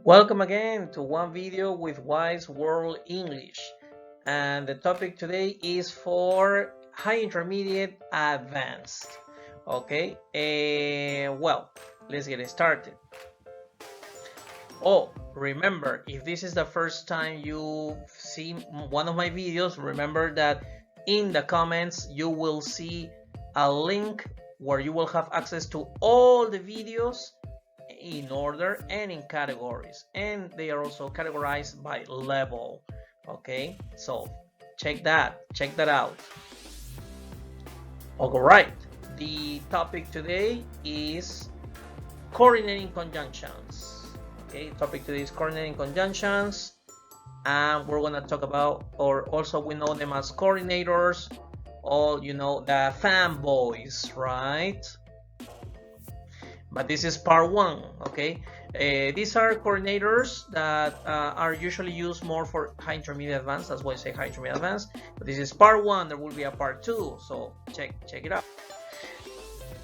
Welcome again to one video with Wice World English, and the topic today is for high intermediate advanced. Okay, well, let's get started. Oh, remember, if this is the first time you see one of my videos, remember that in the comments you will see a link where you will have access to all the videos in order and in categories, and they are also categorized by level. Okay, so check that out. All right, the topic today is coordinating conjunctions. Okay, topic today is coordinating conjunctions, and we're gonna talk about, or also we know them as coordinators, or the fanboys, right? But this is part one. Okay, these are coordinators that are usually used more for high intermediate advanced. That's why I say high intermediate advanced. But this is part one. There will be a part two, so check it out.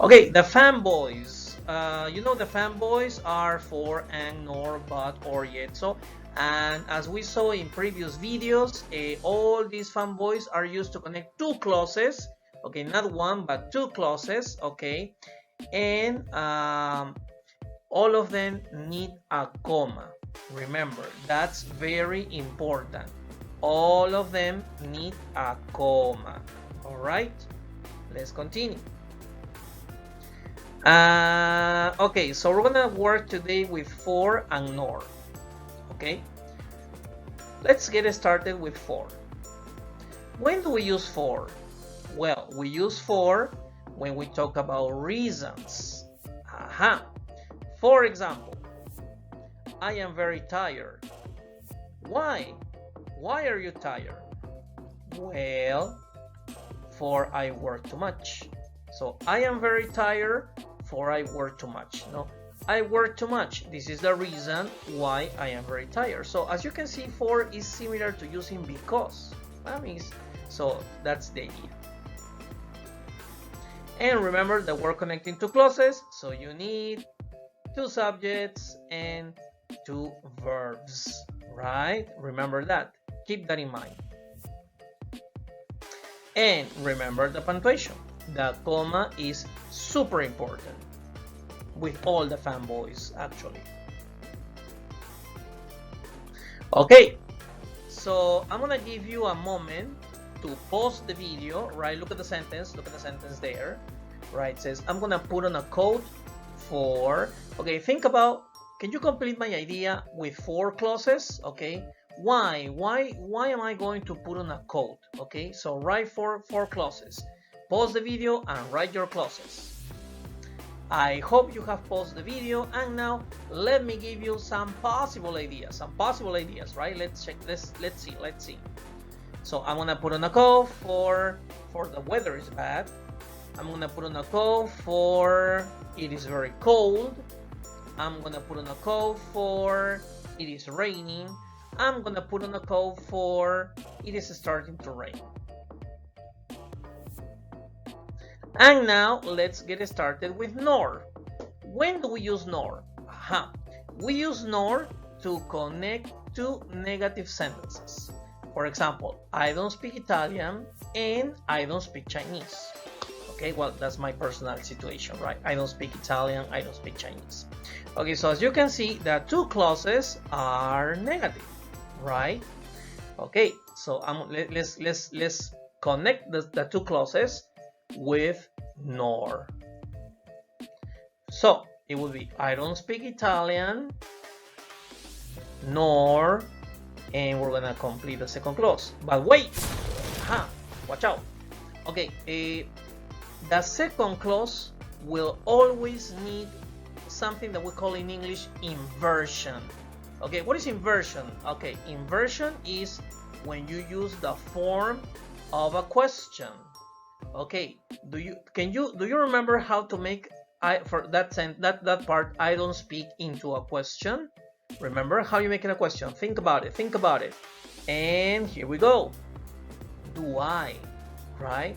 Okay, the fanboys. The fanboys are for and, nor, but, or, yet. So, and as we saw in previous videos, all these fanboys are used to connect two clauses. Okay, not one but two clauses. Okay, and all of them need a comma. Remember, that's very important. All of them need a comma. All right, let's continue. Okay, so we're gonna work today with for and nor. Okay, let's get started with for. When do we use for? Well, we use for when we talk about reasons. For example, I am very tired. Why? Why are you tired? Well, for I work too much. So I am very tired, for I work too much. No, I work too much. This is the reason why I am very tired. So as you can see, for is similar to using because. So that's the idea. And remember that we're connecting two clauses, so you need two subjects and two verbs, right? Remember that. Keep that in mind. And remember the punctuation. The comma is super important with all the fanboys, actually. Okay, so I'm gonna give you a moment to pause the video, right? Look at the sentence there, right? It says, I'm gonna put on a code for, okay, think about, can you complete my idea with four clauses? Okay, why am I going to put on a code? Okay, so write four clauses. Pause the video and write your clauses. I hope you have paused the video, and now let me give you some possible ideas, right? Let's check this. Let's see. So I'm gonna put on a code for the weather is bad. I'm gonna put on a code for it is very cold. I'm gonna put on a code for it is raining. I'm gonna put on a code for it is starting to rain. And now let's get started with nor. When do we use nor? We use nor to connect two negative sentences. For example, I don't speak Italian and I don't speak Chinese. Okay, well, that's my personal situation, right? I don't speak Italian, I don't speak Chinese. Okay, so as you can see, the two clauses are negative, right? Okay, so let's connect the two clauses with nor. So it would be I don't speak Italian, nor, and we're gonna complete the second clause. But wait, watch out. Okay, the second clause will always need something that we call in English inversion. Okay, what is inversion? Okay, inversion is when you use the form of a question. Okay, do you remember how to make for that part I don't speak into a question? Remember how you make it a question? Think about it. And here we go. Do I, right?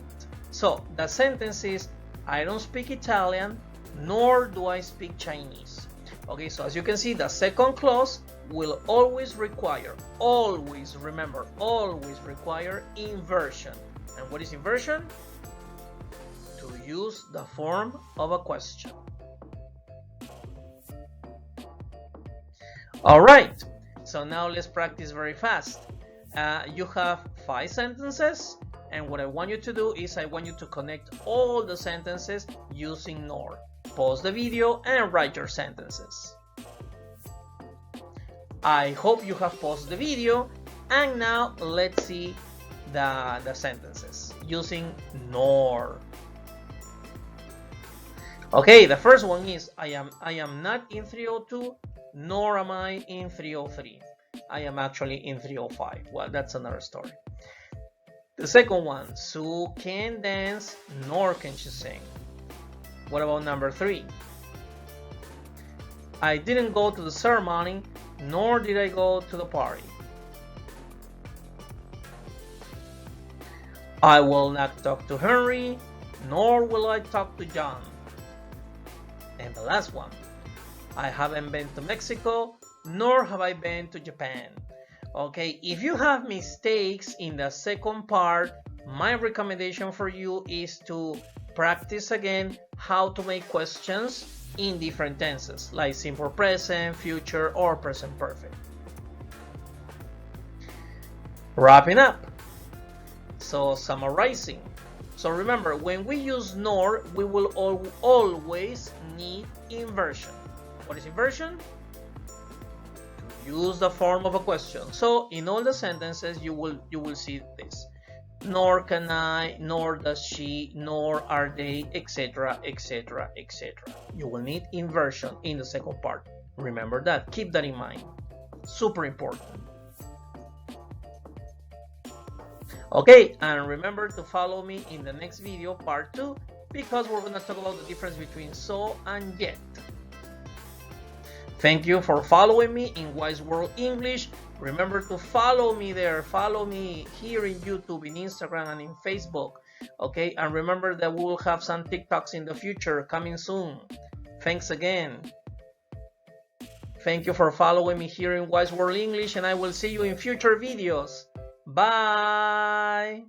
So the sentence is I don't speak Italian, nor do I speak Chinese. Okay, so as you can see, the second clause will always require, always, remember, always require inversion. And what is inversion? To use the form of a question. All right, so now let's practice very fast. You have 5 sentences, and what I want you to do is I want you to connect all the sentences using NOR. Pause the video and write your sentences. I hope you have paused the video, and now let's see the sentences using NOR. Okay, the first one is I am not in 302, nor am I in 303. I am actually in 305. Well, that's another story. The second one, Sue can dance, nor can she sing. What about number 3? I didn't go to the ceremony, nor did I go to the party. I will not talk to Henry, nor will I talk to John. And the last one, I haven't been to Mexico, nor have I been to Japan. Okay, if you have mistakes in the second part, my recommendation for you is to practice again how to make questions in different tenses, like simple present, future, or present perfect. Wrapping up. So summarizing. So remember, when we use NOR, we will always need inversion. What is inversion? To use the form of a question. So in all the sentences, you will see this. Nor can I, nor does she, nor are they, etc., etc., etc. You will need inversion in the second part. Remember that. Keep that in mind. Super important. Okay, and remember to follow me in the next video, part 2, because we're going to talk about the difference between so and yet. Thank you for following me in Wice World English. Remember to follow me there. Follow me here in YouTube, in Instagram, and in Facebook. Okay, and remember that we will have some TikToks in the future coming soon. Thanks again. Thank you for following me here in Wice World English, and I will see you in future videos. Bye!